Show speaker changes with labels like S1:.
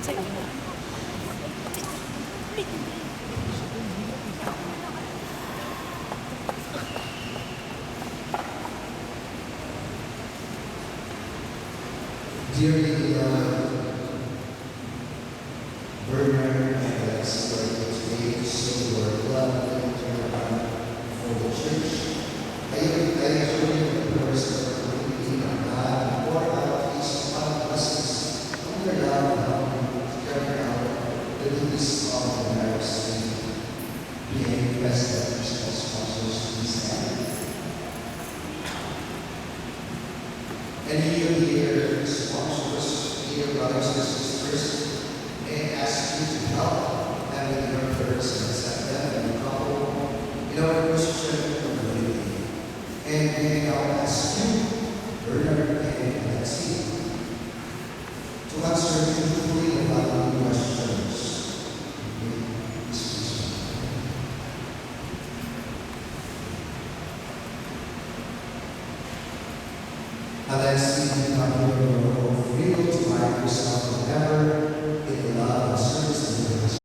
S1: Unsay una?
S2: Dearly beloved Bernard and Alex, today, so you are glad to turn around for the church. I assure you the prayers of our community and God and pour out His blessings on your love and help you to carry out the duties of the marriage state, being best Christmas sponsors in this family. And you, dear sponsors, dear brothers and sisters, may I ask you to help them with your prayers and accept them and couple in our Christian community. And may I ask you, Bernard and Alexi, to answer truthfully the following questions. Alexi, you have your freedom to find yourself forever in love and